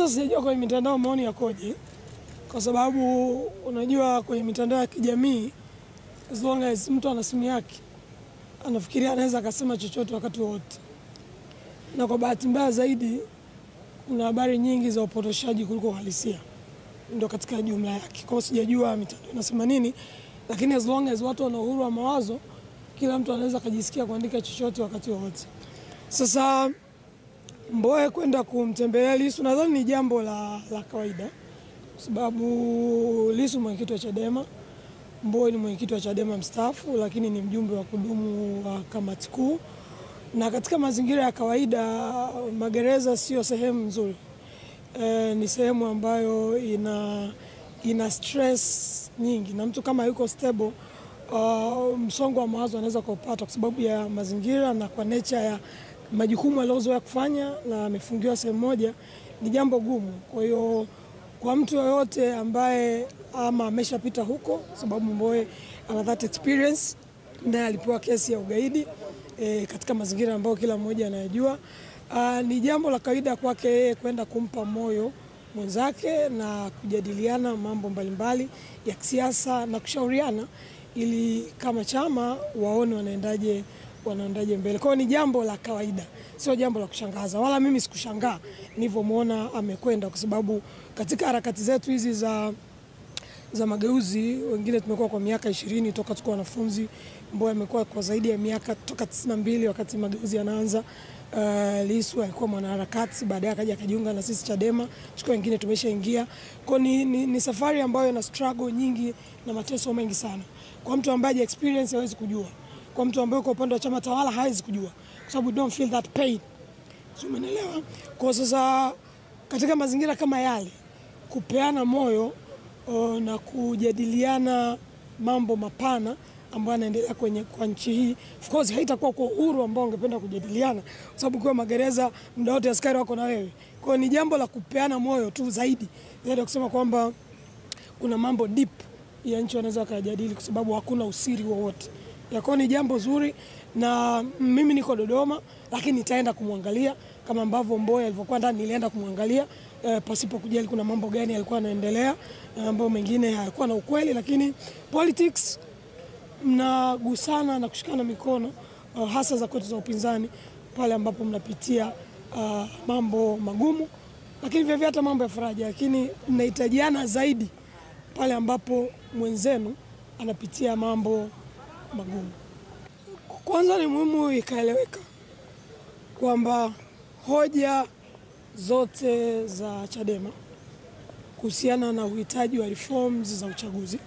Kwanza sijajua kwenye mitandao maoni yakoje, kwa sababu unajua kwenye mitandao ya kijamii as long as mtu ana simu yake anafikiria anaweza akasema chochote wakati wote. Na kwa bahati mbaya zaidi kuna habari nyingi za upotoshaji kuliko uhalisia. Ndio katika jumla yake. Kwa hiyo sijajua mitandao inasema nini, lakini as long as watu wana uhuru wa mawazo, kila mtu anaweza kujisikia kuandika chochote wakati wote. Sasa Mbowe kwenda kumtembelea Lissu nadhani ni jambo la kawaida, kwa sababu Lissu mwenyekiti wa Chadema, Mbowe ni mwenyekiti wa Chadema mstaafu, lakini ni mjumbe wa kudumu wa kamati kuu. Na katika mazingira ya kawaida magereza sio sehemu nzuri. Ni sehemu ambayo ina stress nyingi, na mtu kama yuko stable msongo wa mawazo anaweza kupata kwa sababu ya mazingira na kwa nature ya majukumu aliyozoea kufanya na amefungiwa sehemu moja, ni jambo gumu. Kwa hiyo kwa mtu yoyote ambaye ama ameshapita huko, sababu Mbowe ana that experience, naye alipewa kesi ya ugaidi katika mazingira ambayo kila mmoja anayajua, ni jambo la kawaida kwake yeye kwenda kumpa moyo mwenzake na kujadiliana mambo mbalimbali ya kisiasa na kushauriana ili kama chama waone wanaendaje mbele. Kwa hiyo ni jambo la kawaida, sio jambo la kushangaza, wala mimi sikushangaa nilivyomwona amekwenda, kwa sababu katika harakati zetu hizi za mageuzi, wengine tumekuwa kwa miaka 20 toka tuko wanafunzi. Mbowe amekuwa kwa zaidi ya miaka toka 92 wakati mageuzi yanaanza. Lissu alikuwa mwanaharakati, baadaye akaja akajiunga na sisi Chadema, tuko wengine tumeshaingia. Kwa ni safari ambayo ina struggle nyingi na mateso mengi sana. Kwa mtu ambaye experience hawezi kujua. Kwa mtu ambaye kwa upande wa chama tawala hawezi kujua, kwa sababu don't feel that pain. Umeelewa? Kwa sasa katika mazingira kama yale, kupeana moyo na kujadiliana mambo mapana ambayo yanaendelea kwa nchi hii, of course haitakuwa kwa uhuru ambao ungependa kujadiliana, kwa sababu kwa magereza muda wote askari wako na wewe. Kwa ni jambo la kupeana moyo tu zaidi ya kusema kwamba kuna mambo deep ya nchi wanaweza kujadili, kwa sababu hakuna usiri wowote. Yako ni jambo zuri, na mimi niko Dodoma, lakini nitaenda kumwangalia kama ambavyo Mbowe alivyokuwa ndani, nilienda kumwangalia pasipo kujali kuna mambo gani yalikuwa yanaendelea, mambo mengine hayakuwa na ukweli, lakini politics mnagusana na kushikana mikono, hasa za kwetu za upinzani, pale ambapo mnapitia mambo magumu, lakini vivyo hata mambo ya faraja, lakini mnahitajiana zaidi pale ambapo mwenzenu anapitia mambo magumu. Kwanza ni muhimu ikaeleweka kwamba hoja zote za Chadema kuhusiana na uhitaji wa reforms za uchaguzi,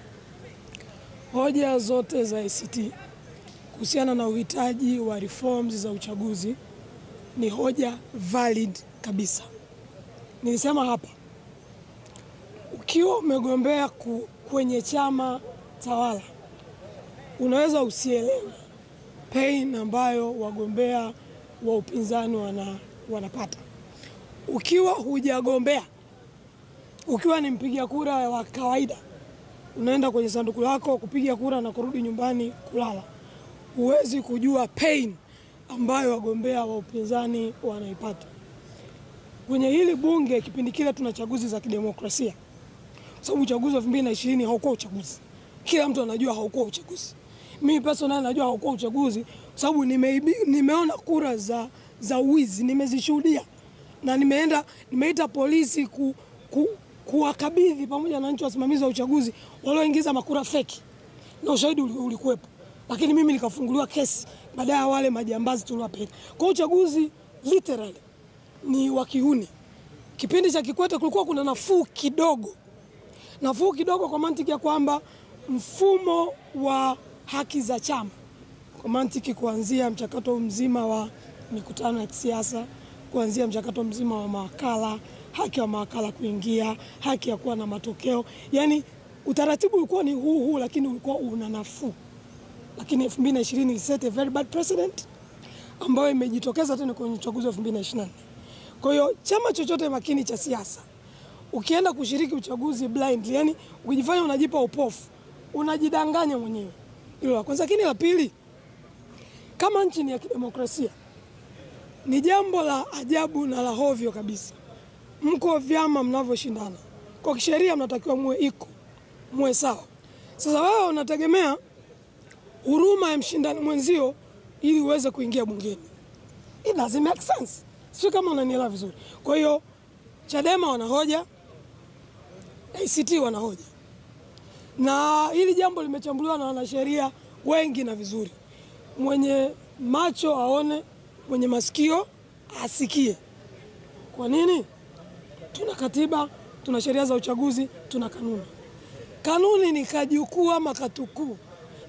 hoja zote za ACT kuhusiana na uhitaji wa reforms za uchaguzi ni hoja valid kabisa. Nilisema hapa, ukiwa umegombea kwenye chama tawala, unaweza usielewe pain ambayo wagombea wa upinzani wanapata. Ukiwa hujagombea, ukiwa ni mpiga kura wa kawaida, unaenda kwenye sanduku lako kupiga kura na kurudi nyumbani kulala, huwezi kujua pain ambayo wagombea wa upinzani wanaipata. Kwenye hili bunge kipindi kile tuna chaguzi za kidemokrasia, sababu uchaguzi wa 2020 haukuwa uchaguzi. Kila mtu anajua haukuwa uchaguzi. Mimi personally najua haukuwa uchaguzi kwa sababu nimeona kura za wizi, nimezishuhudia, na nimeita polisi kuwakabidhi pamoja na nchi wasimamizi wa uchaguzi walioingiza makura feki, na ushahidi ulikuwepo, lakini mimi nikafunguliwa kesi baadaye ya wale majambazi tuliwapeleka. Kwa uchaguzi literally ni wa kihuni. Kipindi cha Kikwete kulikuwa kuna nafuu kidogo kwa mantiki ya kwamba mfumo wa haki za chama, kwa mantiki kuanzia mchakato mzima wa mikutano ya kisiasa, kuanzia mchakato mzima wa mawakala, haki ya mawakala kuingia, haki ya kuwa na matokeo, yani utaratibu ulikuwa ni huu, lakini ulikuwa una nafuu. Lakini 2020 iliset a very bad precedent ambayo imejitokeza tena kwenye uchaguzi wa 2024. Kwa hiyo chama chochote makini cha siasa, ukienda kushiriki uchaguzi blindly, yani ukijifanya unajipa upofu, unajidanganya mwenyewe. Hilo la kwanza. Lakini la pili, kama nchi ni ya kidemokrasia, ni jambo la ajabu na la hovyo kabisa mko vyama mnavyoshindana. Kwa kisheria mnatakiwa muwe sawa. Sasa wewe unategemea huruma ya mshindani mwenzio ili uweze kuingia bungeni. It doesn't make sense. Sio kama unanielewa vizuri. Kwa hiyo Chadema wanahoja, ACT wanahoja. Na hili jambo limechambuliwa na wanasheria wengi na vizuri. Mwenye macho aone, mwenye masikio asikie. Kwa nini? Tuna katiba, tuna sheria za uchaguzi, tuna kanuni. Kanuni ni kajukuu ama katukuu.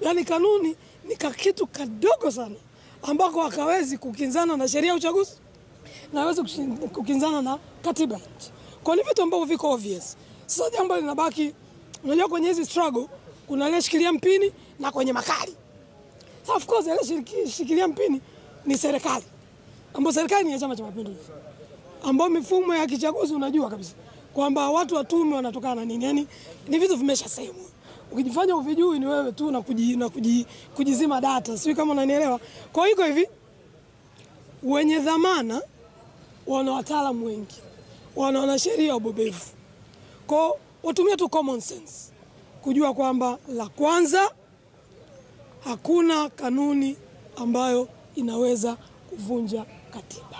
Yaani kanuni ni kitu kadogo sana ambako hakawezi kukinzana na sheria ya uchaguzi na hawezi kukinzana na katiba. Kwa ni vitu ambavyo viko obvious. Sasa jambo linabaki, unajua kwenye hizi struggle kuna ile shikilia mpini na kwenye makali. So of course ile shikilia mpini ni serikali. Ambapo serikali ni ya Chama cha Mapinduzi. Ambapo mifumo ya kichaguzi unajua kabisa kwamba watu wa tume wanatokana na nini. Yaani ni vitu vimeshasemwa. Ukijifanya uvijui ni wewe tu na kujizima data. Sio kama unanielewa. Kwa hiyo hivi wenye dhamana wana wataalamu wengi. Wana sheria wabobevu. Kwa watumia tu common sense kujua kwamba la kwanza hakuna kanuni ambayo inaweza kuvunja katiba.